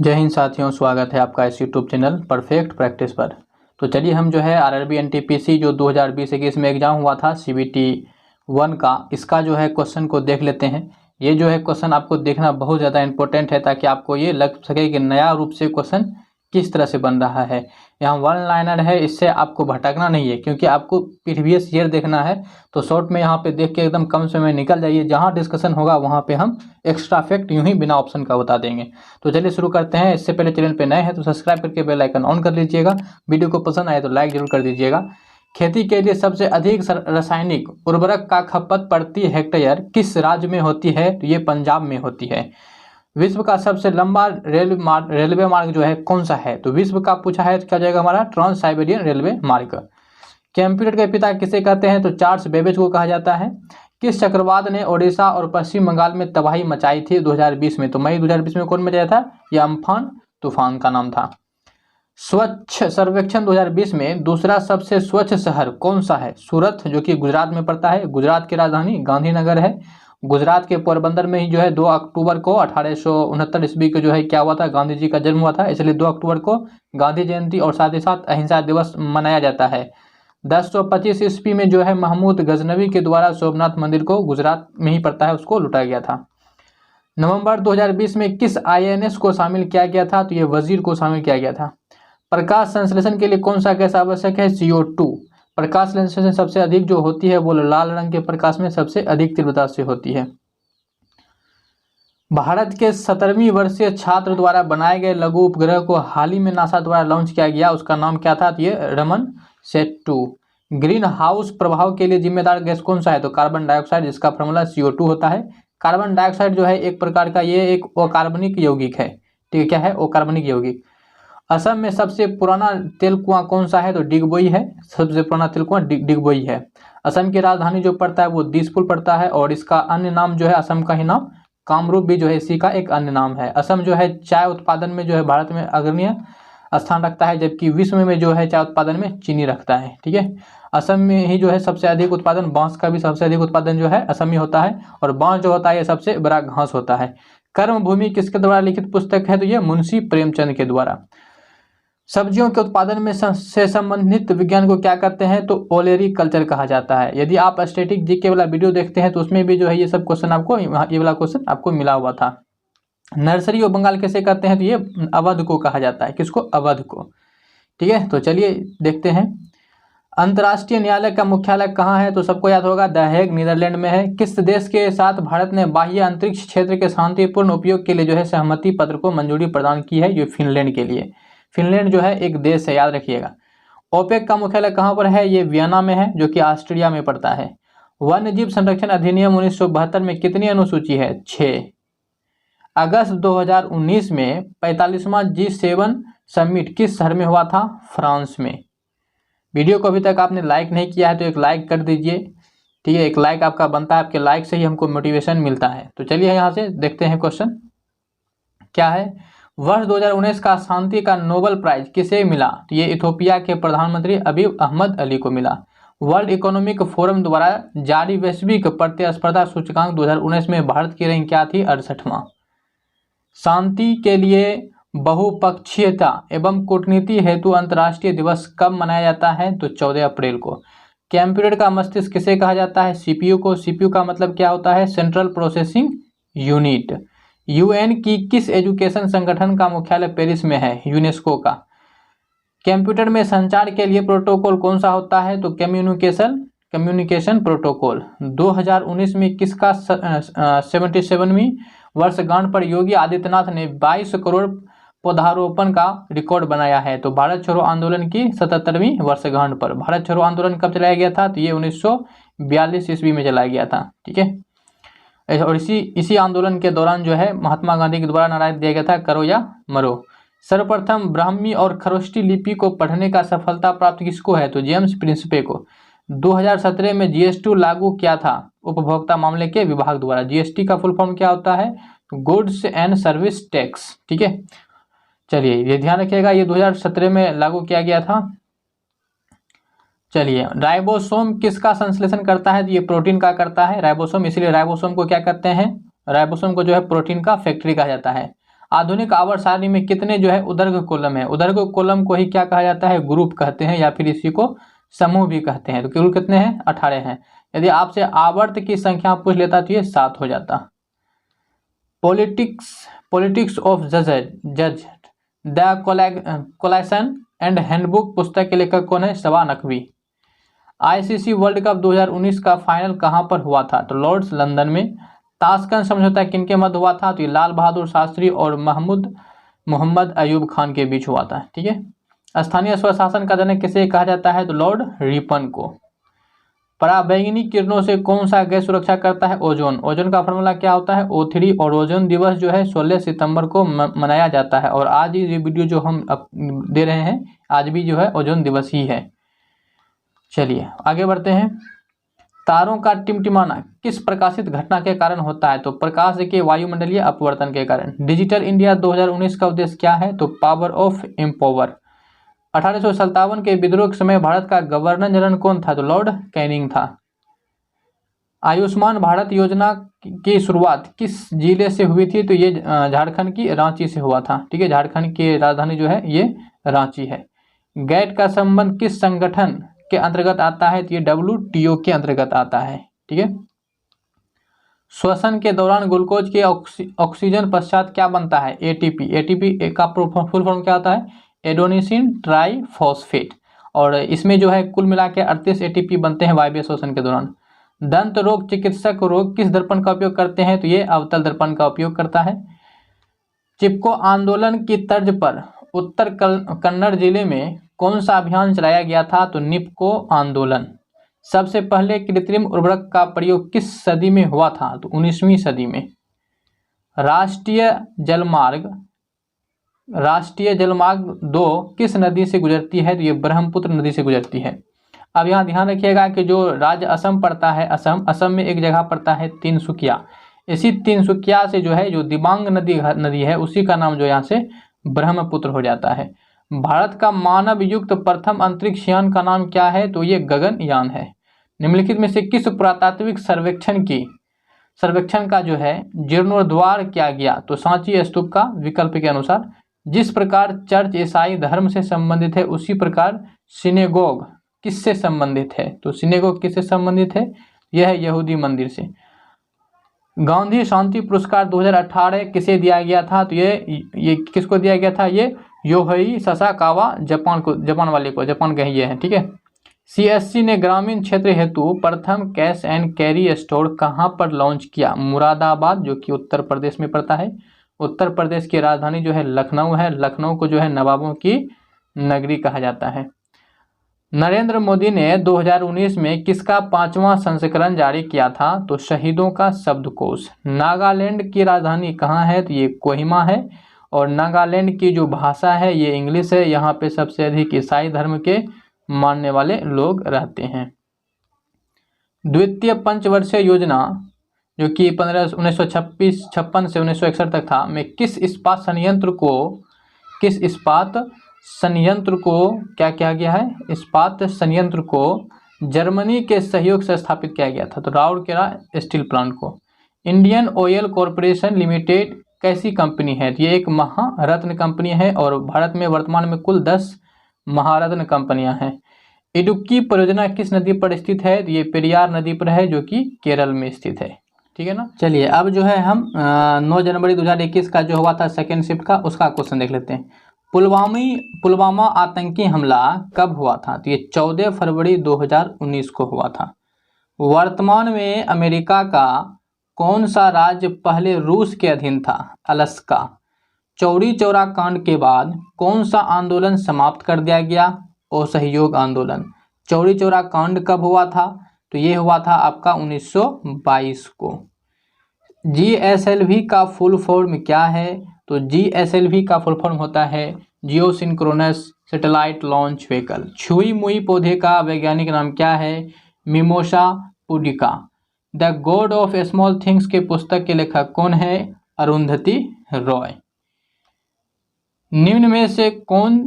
जय हिंद साथियों, स्वागत है आपका इस यूट्यूब चैनल परफेक्ट प्रैक्टिस पर। तो चलिए हम जो है आरआरबी एनटीपीसी जो 2020-21 में एग्जाम हुआ था सीबीटी 1 का, इसका जो है क्वेश्चन को देख लेते हैं। ये जो है क्वेश्चन आपको देखना बहुत ज़्यादा इंपॉर्टेंट है ताकि आपको ये लग सके कि नया रूप से क्वेश्चन किस तरह से बन रहा है। यहाँ वन लाइनर है, इससे आपको भटकना नहीं है क्योंकि आपको प्रीवियस ईयर देखना है। तो शॉर्ट में यहाँ पे देख के एकदम कम समय में निकल जाइए, जहाँ डिस्कशन होगा वहाँ पे हम एक्स्ट्रा फैक्ट यूं ही बिना ऑप्शन का बता देंगे। तो चलिए शुरू करते हैं। इससे पहले चैनल पे नए हैं तो सब्सक्राइब करके बेल आइकन ऑन कर लीजिएगा। वीडियो को पसंद आए तो लाइक जरूर कर दीजिएगा। खेती के लिए सबसे अधिक रासायनिक उर्वरक का खपत प्रति हेक्टेयर किस राज्य में होती है? तो ये पंजाब में होती है। विश्व का सबसे लंबा रेलवे मार्ग जो है कौन सा है? तो विश्व का पूछा है, क्या जाएगा हमारा ट्रांस साइबेरियन रेलवे मार्ग। कंप्यूटर के पिता किसे कहते हैं? तो चार्ल्स बेबेज को कहा जाता है। किस चक्रवात ने ओडिशा और पश्चिम बंगाल में तबाही मचाई थी 2020 में? तो मई 2020 में कौन मचाया था? यह अम्फान तूफान का नाम था। स्वच्छ सर्वेक्षण 2020 में दूसरा सबसे स्वच्छ शहर कौन सा है? सूरत, जो कि गुजरात में पड़ता है। गुजरात की राजधानी गांधीनगर है। गुजरात के पोरबंदर में ही जो है 2 अक्टूबर को 1869 ईस्वी को जो है क्या हुआ था? गांधी जी का जन्म हुआ था, इसलिए 2 अक्टूबर को गांधी जयंती और साथ ही साथ अहिंसा दिवस मनाया जाता है। 1025 ईस्वी में जो है महमूद गजनवी के द्वारा सोमनाथ मंदिर को, गुजरात में ही पड़ता है, उसको लुटाया गया था। नवंबर 2020 में किस आईएनएस को शामिल किया गया था? तो ये वजीर को शामिल किया गया था। प्रकाश संश्लेषण के लिए कौन सा गैस आवश्यक है? CO2। प्रकाश संश्लेषण सबसे अधिक जो होती है वो लाल रंग के प्रकाश में सबसे अधिक तीव्रता से होती है। भारत के 17वीं वर्षीय छात्र द्वारा बनाए गए लघु उपग्रह को हाल ही में नासा द्वारा लॉन्च किया गया, उसका नाम क्या था? तो ये रमन सेट 2। ग्रीन हाउस प्रभाव के लिए जिम्मेदार गैस कौन सा है? तो कार्बन डाइऑक्साइड, जिसका फॉर्मूला CO2 होता है। कार्बन डाइऑक्साइड जो है एक प्रकार का ये एक अकार्बनिक यौगिक है। ठीक है, क्या है? अकार्बनिक यौगिक। असम में सबसे पुराना तेल कुआं कौन सा है? तो डिगबोई है। सबसे पुराना तेल कुआं डिगबोई है। असम की राजधानी जो पड़ता है वो दिसपुर पड़ता है, और इसका अन्य नाम जो है असम का ही नाम कामरूप भी जो है इसी का एक अन्य नाम है। असम जो है चाय उत्पादन में जो है भारत में अग्रणीय स्थान रखता है, जबकि विश्व में जो है चाय उत्पादन में चीनी रखता है। ठीक है, असम में ही जो है सबसे अधिक उत्पादन, बांस का भी सबसे अधिक उत्पादन जो है असम में होता है, और बांस जो होता है ये सबसे बड़ा घास होता है। कर्मभूमि किसके द्वारा लिखित पुस्तक है? तो ये मुंशी प्रेमचंद के द्वारा। सब्जियों के उत्पादन में से संबंधित विज्ञान को क्या कहते हैं? तो ओलेरी कल्चर कहा जाता है। यदि आप स्टैटिक जीके वाला वीडियो देखते हैं तो उसमें भी जो है ये सब क्वेश्चन आपको, ये वाला क्वेश्चन आपको मिला हुआ था। नर्सरी ऑफ बंगाल किसे कहते हैं? तो ये अवध को कहा जाता है। किसको? अवध को। ठीक है, तो चलिए देखते हैं। अंतर्राष्ट्रीय न्यायालय का मुख्यालय कहाँ है? तो सबको याद होगा, द हेग नीदरलैंड में है। किस देश के साथ भारत ने बाह्य अंतरिक्ष क्षेत्र के शांतिपूर्ण उपयोग के लिए जो है सहमति पत्र को मंजूरी प्रदान की है? ये फिनलैंड के लिए। फिनलैंड जो है एक देश है, याद रखिएगा। ओपेक का मुख्यालय कहाँ पर है? ये वियना में है, जो कि ऑस्ट्रिया में पड़ता है। वन्यजीव संरक्षण अधिनियम 1972 में कितनी अनुसूची है? 6। अगस्त 2019 में 45वां G7 समिट किस शहर में हुआ था? फ्रांस में। वीडियो को अभी तक आपने लाइक नहीं किया है तो एक लाइक कर दीजिए। ठीक है, एक लाइक आपका बनता है, आपके लाइक से ही हमको मोटिवेशन मिलता है। तो चलिए यहाँ से देखते हैं क्वेश्चन क्या है। वर्ष 2019 का शांति का नोबेल प्राइज किसे मिला? तो ये इथोपिया के प्रधानमंत्री अबी अहमद अली को मिला। वर्ल्ड इकोनॉमिक फोरम द्वारा जारी वैश्विक प्रतिस्पर्धा सूचकांक 2019 में भारत की रैंक क्या थी? 68वां। शांति के लिए बहुपक्षीयता एवं कूटनीति हेतु अंतर्राष्ट्रीय दिवस कब मनाया जाता है? तो 14 अप्रैल को। कंप्यूटर का मस्तिष्क किसे कहा जाता है? CPU को। CPU का मतलब क्या होता है? Central processing unit. UN की किस एजुकेशन संगठन का मुख्यालय पेरिस में है? यूनेस्को का। कंप्यूटर में संचार के लिए प्रोटोकॉल कौन सा होता है? तो कम्युनिकेशन प्रोटोकॉल। 2019 में किसका 77वीं वर्षगांठ पर योगी आदित्यनाथ ने 22 करोड़ पौधारोपण का रिकॉर्ड बनाया है? तो भारत छोड़ो आंदोलन की 77वीं वर्षगांठ पर। भारत छोड़ो आंदोलन कब चलाया गया था? तो ये 1942 ईस्वी में चलाया गया था। ठीक है, और इसी आंदोलन के दौरान जो है महात्मा गांधी के द्वारा नारा दिया गया था, करो या मरो। सर्वप्रथम ब्राह्मी और खरोष्टी लिपि को पढ़ने का सफलता प्राप्त किसको है? तो जेम्स प्रिंसपे को। 2017 में GST लागू किया था उपभोक्ता मामले के विभाग द्वारा। GST का फुल फॉर्म क्या होता है? Goods and service tax. ठीक है, चलिए ये ध्यान रखिएगा, ये 2017 में लागू किया गया था। चलिए, राइबोसोम किसका संश्लेषण करता है? तो ये प्रोटीन का करता है राइबोसोम, इसलिए राइबोसोम को क्या कहते हैं? राइबोसोम को जो है प्रोटीन का फैक्ट्री कहा जाता है। आधुनिक आवर्त सारणी में कितने जो है उदर्घ कॉलम है? उदर्घ कॉलम को ही क्या कहा जाता है? ग्रुप कहते हैं या फिर इसी को समूह भी कहते हैं। तो कुल कितने हैं? 18 हैं। यदि आपसे आवर्त की संख्या पूछ लेता तो ये 7 हो जाता। पॉलिटिक्स ऑफ जज द कोलेशन एंड हैंडबुक पुस्तक के लेखक कौन है? Shaba Naqvi. ICC world cup 2019 का फाइनल कहां पर हुआ था? तो लॉर्ड्स लंदन में। ताशकंद समझौता किनके मध्य हुआ था? तो ये लाल बहादुर शास्त्री और मोहम्मद अयूब खान के बीच हुआ था। ठीक है। स्थानीय स्वशासन का जनक किसे कहा जाता है? तो लॉर्ड रिपन को। पराबैंगनी किरणों से कौन सा गैस सुरक्षा करता है? ओजोन। ओजोन का फॉर्मूला क्या होता है? O3। और ओजोन दिवस जो है 16 सितंबर को मनाया जाता है। और आज ही ये वीडियो जो हम दे रहे हैं आज भी जो है ओजोन दिवस ही है। चलिए आगे बढ़ते हैं। तारों का टिमटिमाना किस प्रकाशित घटना के कारण होता है? तो प्रकाश के वायुमंडलीय अपवर्तन के कारण। डिजिटल इंडिया 2019 का उद्देश्य क्या है? तो पावर ऑफ एम्पावर। 1857 के विद्रोह के समय भारत का गवर्नर जनरल कौन था? तो लॉर्ड कैनिंग था। आयुष्मान भारत योजना की शुरुआत किस जिले से हुई थी? तो ये झारखंड की रांची से हुआ था। ठीक है, झारखंड की राजधानी जो है ये रांची है। गैट का संबंध किस संगठन के अंतर्गत आता है? तो ये WTO के अंतर्गत आता है। ठीक है। श्वसन के दौरान ग्लूकोज के ऑक्सीजन पश्चात क्या बनता है? ATP। ATP का फुल फॉर्म क्या होता है? Adenosine triphosphate. और इसमें जो है कुल मिला के 38 ATP बनते हैं वायवीय श्वसन के दौरान। दंत रोग चिकित्सक रोग किस दर्पण का उपयोग करते हैं? तो ये अवतल दर्पण का उपयोग करता है। चिपको आंदोलन की तर्ज पर उत्तर कन्नड़ जिले में कौन सा अभियान चलाया गया था? तो निपको आंदोलन। सबसे पहले कृत्रिम उर्वरक का प्रयोग किस सदी में हुआ था? तो 19वीं सदी में। राष्ट्रीय जलमार्ग 2 किस नदी से गुजरती है? तो ये ब्रह्मपुत्र नदी से गुजरती है। अब यहाँ ध्यान रखिएगा कि जो राज्य असम पड़ता है, असम में एक जगह पड़ता है तिनसुकिया। इसी तिनसुकिया से जो है जो दिबांग नदी है उसी का नाम जो यहाँ से ब्रह्मपुत्र हो जाता है। भारत का मानव युक्त प्रथम अंतरिक्ष यान का नाम क्या है? तो ये गगनयान है। निम्नलिखित में से किस पुरातात्विक सर्वेक्षण का जो है जीर्णोद्धार किया गया? तो सांची स्तूप का विकल्प के अनुसार। जिस प्रकार चर्च ईसाई धर्म से संबंधित है उसी प्रकार सिनेगोग किससे संबंधित है? तो सिनेगोग किससे संबंधित है? यह है यहूदी मंदिर से। गांधी शांति पुरस्कार 2018 किसे दिया गया था? तो ये किसको दिया गया था? ये योहेई ससाकावा जापान वाले को, जापान का ही ये है। ठीक है। CSC ने ग्रामीण क्षेत्र हेतु प्रथम कैश एंड कैरी स्टोर कहां पर लॉन्च किया? मुरादाबाद, जो कि उत्तर प्रदेश में पड़ता है। उत्तर प्रदेश की राजधानी जो है लखनऊ है। लखनऊ को जो है नवाबों की नगरी कहा जाता है। नरेंद्र मोदी ने 2019 में किसका 5वां संस्करण जारी किया था? तो शहीदों का शब्दकोश। नागालैंड की राजधानी कहाँ है? तो ये कोहिमा है। और नागालैंड की जो भाषा है ये इंग्लिश है। यहाँ पे सबसे अधिक ईसाई धर्म के मानने वाले लोग रहते हैं। द्वितीय पंचवर्षीय योजना जो कि 1956 से 1961 तक था में किस इस्पात संयंत्र को क्या किया गया है? इस्पात संयंत्र को जर्मनी के सहयोग से स्थापित किया गया था। तो राउरकेला स्टील प्लांट को। इंडियन ऑयल कॉरपोरेशन लिमिटेड कैसी कंपनी है? ये एक महारत्न कंपनी है और भारत में वर्तमान में कुल 10 महारत्न कंपनियां हैं। इडुक्की परियोजना किस नदी पर स्थित है? ये पेरियार नदी पर है जो कि केरल में स्थित है। ठीक है ना। चलिए अब जो है हम 9 जनवरी 2021 का जो हुआ था सेकेंड शिफ्ट का उसका क्वेश्चन देख लेते हैं। पुलवामा आतंकी हमला कब हुआ था? तो ये 14 फरवरी 2019 को हुआ था। वर्तमान में अमेरिका का कौन सा राज्य पहले रूस के अधीन था? अलास्का। चौरी चौरा कांड के बाद कौन सा आंदोलन समाप्त कर दिया गया? असहयोग आंदोलन। चौरी चौरा कांड कब हुआ था? तो ये हुआ था आपका 1922 को। GSLV का फुल फॉर्म क्या है? तो GSLV का फुल फॉर्म होता है जियो सिंक्रोनस सैटेलाइट लॉन्च व्हीकल। छुई मुई पौधे का वैज्ञानिक नाम क्या है? Mimosa pudica. The God of small things के पुस्तक के लेखक कौन है? अरुंधति रॉय। निम्न में से कौन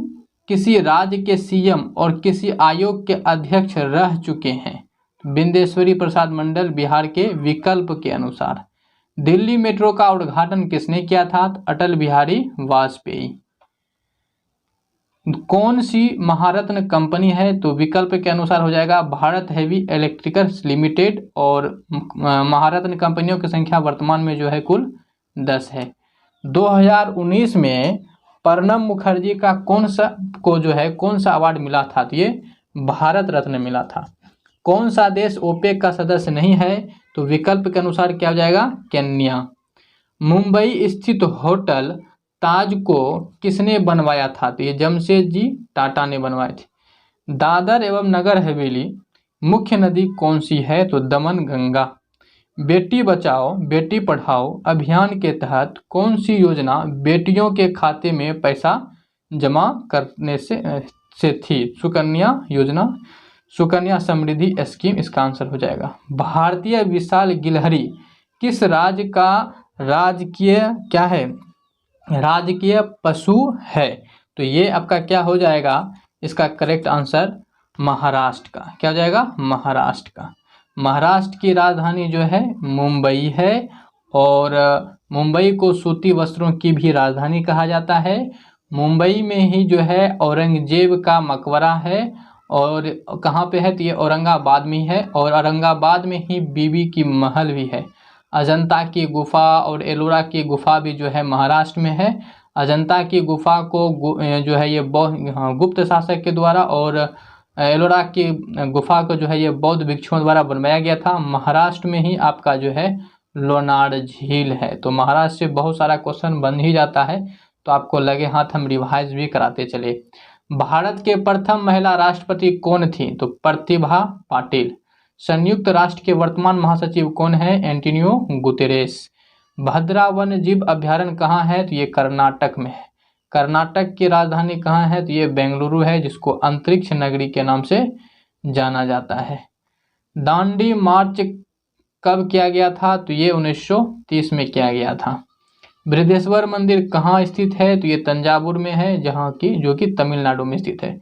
किसी राज्य के CM और किसी आयोग के अध्यक्ष रह चुके हैं? बिंदेश्वरी प्रसाद मंडल बिहार के विकल्प के अनुसार। दिल्ली मेट्रो का उद्घाटन किसने किया था? अटल बिहारी वाजपेयी। कौन सी महारत्न कंपनी है? तो विकल्प के अनुसार हो जाएगा भारत हेवी इलेक्ट्रिकल्स लिमिटेड, और महारत्न कंपनियों की संख्या वर्तमान में जो है कुल 10 है। 2019 में प्रणब मुखर्जी का कौन सा अवार्ड मिला था? तो ये भारत रत्न मिला था। कौन सा देश ओपेक का सदस्य नहीं है? तो विकल्प के अनुसार क्या हो जाएगा? केन्या। मुंबई स्थित होटल ताज को किसने बनवाया था? तो ये जमशेदजी टाटा ने बनवाए थे। दादर एवं नगर हवेली मुख्य नदी कौन सी है? तो दमन गंगा। बेटी बचाओ बेटी पढ़ाओ अभियान के तहत कौन सी योजना बेटियों के खाते में पैसा जमा करने से थी? सुकन्या योजना, सुकन्या समृद्धि स्कीम इसका आंसर हो जाएगा। भारतीय विशाल गिलहरी किस राज्य का राजकीय क्या है? राजकीय पशु है। तो ये आपका क्या हो जाएगा? इसका करेक्ट आंसर महाराष्ट्र का। क्या हो जाएगा? महाराष्ट्र का। महाराष्ट्र की राजधानी जो है मुंबई है, और मुंबई को सूती वस्त्रों की भी राजधानी कहा जाता है। मुंबई में ही जो है औरंगजेब का मकबरा है, और कहाँ पे है? तो ये औरंगाबाद में है, और औरंगाबाद में ही बीबी की महल भी है। अजंता की गुफा और एलोरा की गुफा भी जो है महाराष्ट्र में है। अजंता की गुफा को जो है ये गुप्त शासक के द्वारा, और एलोरा की गुफा को जो है ये बौद्ध भिक्षुओं द्वारा बनवाया गया था। महाराष्ट्र में ही आपका जो है लोनार झील है। तो महाराष्ट्र से बहुत सारा क्वेश्चन बन ही जाता है, तो आपको लगे हाथ हम रिवाइज भी कराते चले। भारत के प्रथम महिला राष्ट्रपति कौन थी? तो प्रतिभा पाटिल। संयुक्त राष्ट्र के वर्तमान महासचिव कौन है? Antonio Guterres. भद्रा वन्य जीव अभ्यारण्य कहाँ है? तो ये कर्नाटक में है। कर्नाटक की राजधानी कहाँ है? तो ये बेंगलुरु है, जिसको अंतरिक्ष नगरी के नाम से जाना जाता है। दांडी मार्च कब किया गया था? तो ये 1930 में किया गया था। बृहदेश्वर मंदिर कहाँ स्थित है? तो ये तंजावुर में है, जो कि तमिलनाडु में स्थित है।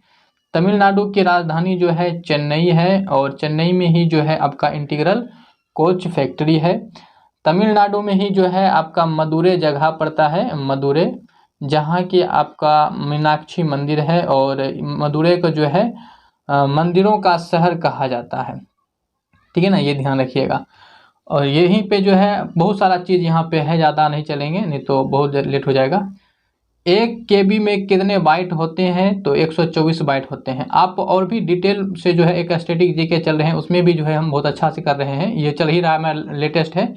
तमिलनाडु की राजधानी जो है चेन्नई है, और चेन्नई में ही जो है आपका इंटीग्रल कोच फैक्ट्री है। तमिलनाडु में ही जो है आपका मदुरै जगह पड़ता है, मदुरै, जहाँ की आपका मीनाक्षी मंदिर है, और मदुरै को जो है मंदिरों का शहर कहा जाता है। ठीक है ना, ये ध्यान रखिएगा। और यहीं पे जो है बहुत सारा चीज़ यहाँ पे है, ज़्यादा नहीं चलेंगे नहीं तो बहुत लेट हो जाएगा। 1 KB में कितने बाइट होते हैं? तो 124 बाइट होते हैं। आप और भी डिटेल से जो है एक स्टैटिक जीके चल रहे हैं, उसमें भी जो है हम बहुत अच्छा से कर रहे हैं। ये चल ही रहा है, मेरा लेटेस्ट है।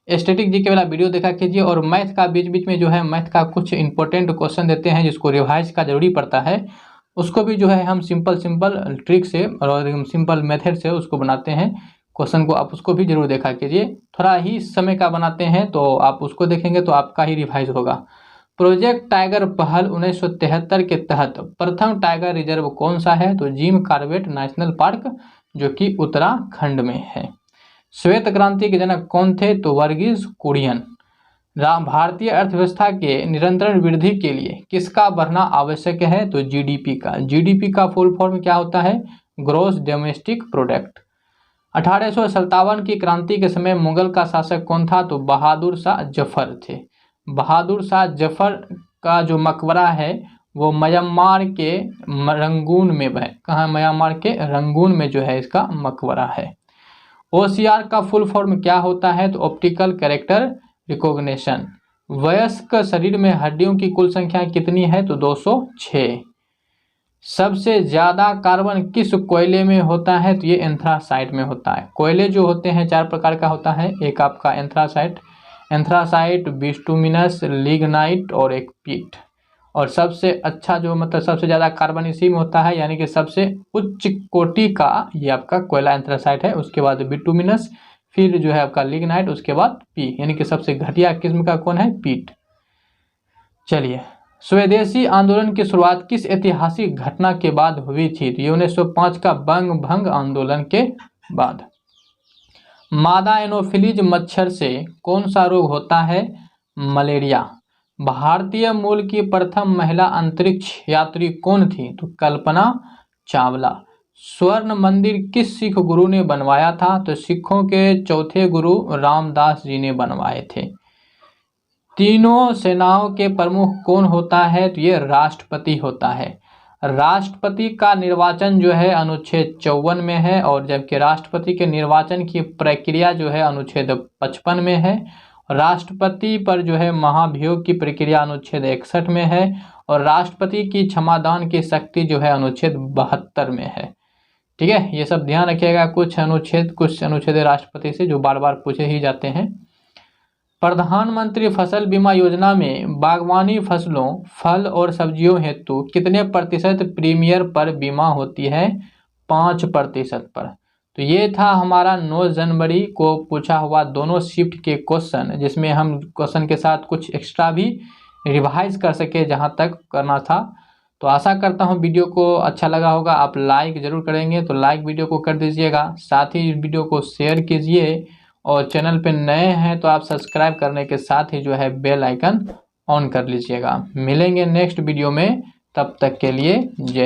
स्टैटिक जीके वाला वीडियो देखा कीजिए, और मैथ का बीच बीच में जो है मैथ का कुछ इंपॉर्टेंट क्वेश्चन देते हैं, जिसको रिवाइज का जरूरी पड़ता है, उसको भी जो है हम सिंपल ट्रिक से और सिंपल मेथड से उसको बनाते हैं क्वेश्चन को। आप उसको भी जरूर देखा कीजिए। थोड़ा ही समय का बनाते हैं, तो आप उसको देखेंगे तो आपका ही रिवाइज होगा। प्रोजेक्ट टाइगर पहल 1973 के तहत प्रथम टाइगर रिजर्व कौन सा है? तो जिम कॉर्बेट नेशनल पार्क, जो कि उत्तराखंड में है। श्वेत क्रांति के जनक कौन थे? तो वर्गीज कुरियन। भारतीय अर्थव्यवस्था के निरंतर वृद्धि के लिए किसका बढ़ना आवश्यक है? तो जीडीपी का। जीडीपी का फुल फॉर्म क्या होता है? Gross domestic product. 1857 की क्रांति के समय मुगल का शासक कौन था? तो बहादुर शाह जफर थे। बहादुर शाह जफर का जो मकबरा है वो म्यांमार के रंगून में है। कहाँ? म्यांमार के रंगून में जो है इसका मकबरा है। OCR का फुल फॉर्म क्या होता है? तो ऑप्टिकल कैरेक्टर रिकॉग्निशन। वयस्क शरीर में हड्डियों की कुल संख्या कितनी है? तो 206। सबसे ज़्यादा कार्बन किस कोयले में होता है? तो ये एंथ्रासाइट में होता है। कोयले जो होते हैं 4 प्रकार का होता है, एक आपका एंथ्रासाइट, बिटुमिनस, लिग्नाइट और एक पीट। और सबसे अच्छा जो सबसे ज़्यादा कार्बन इसी में होता है, यानी कि सबसे उच्च कोटि का ये आपका कोयला एंथ्रासाइट है। उसके बाद बिटुमिनस, फिर जो है आपका लिग्नाइट, उसके बाद पी, यानी कि सबसे घटिया किस्म का कौन है? पीट। चलिए, स्वदेशी आंदोलन की शुरुआत किस ऐतिहासिक घटना के बाद हुई थी? तो ये 1905 का बंग भंग आंदोलन के बाद। मादा एनोफिलीज मच्छर से कौन सा रोग होता है? मलेरिया। भारतीय मूल की प्रथम महिला अंतरिक्ष यात्री कौन थी? तो कल्पना चावला। स्वर्ण मंदिर किस सिख गुरु ने बनवाया था? तो सिखों के चौथे गुरु रामदास जी ने बनवाए थे। तीनों सेनाओं के प्रमुख कौन होता है? तो ये राष्ट्रपति होता है। राष्ट्रपति का निर्वाचन जो है अनुच्छेद 54 में है, और जबकि राष्ट्रपति के निर्वाचन की प्रक्रिया जो है अनुच्छेद 55 में है। राष्ट्रपति पर जो है महाभियोग की प्रक्रिया अनुच्छेद 61 में है, और राष्ट्रपति की क्षमादान की शक्ति जो है अनुच्छेद 72 में है। ठीक है, ये सब ध्यान रखिएगा। कुछ अनुच्छेद राष्ट्रपति से जो बार बार पूछे ही जाते हैं। प्रधानमंत्री फसल बीमा योजना में बागवानी फसलों, फल और सब्जियों हेतु कितने प्रतिशत प्रीमियम पर बीमा होती है? 5% पर। तो ये था हमारा 9 जनवरी को पूछा हुआ दोनों शिफ्ट के क्वेश्चन, जिसमें हम क्वेश्चन के साथ कुछ एक्स्ट्रा भी रिवाइज कर सके जहाँ तक करना था। तो आशा करता हूँ वीडियो को अच्छा लगा होगा। आप लाइक ज़रूर करेंगे तो लाइक वीडियो को कर दीजिएगा, साथ ही वीडियो को शेयर कीजिए, और चैनल पे नए हैं तो आप सब्सक्राइब करने के साथ ही जो है बेल आइकन ऑन कर लीजिएगा। मिलेंगे नेक्स्ट वीडियो में, तब तक के लिए जय।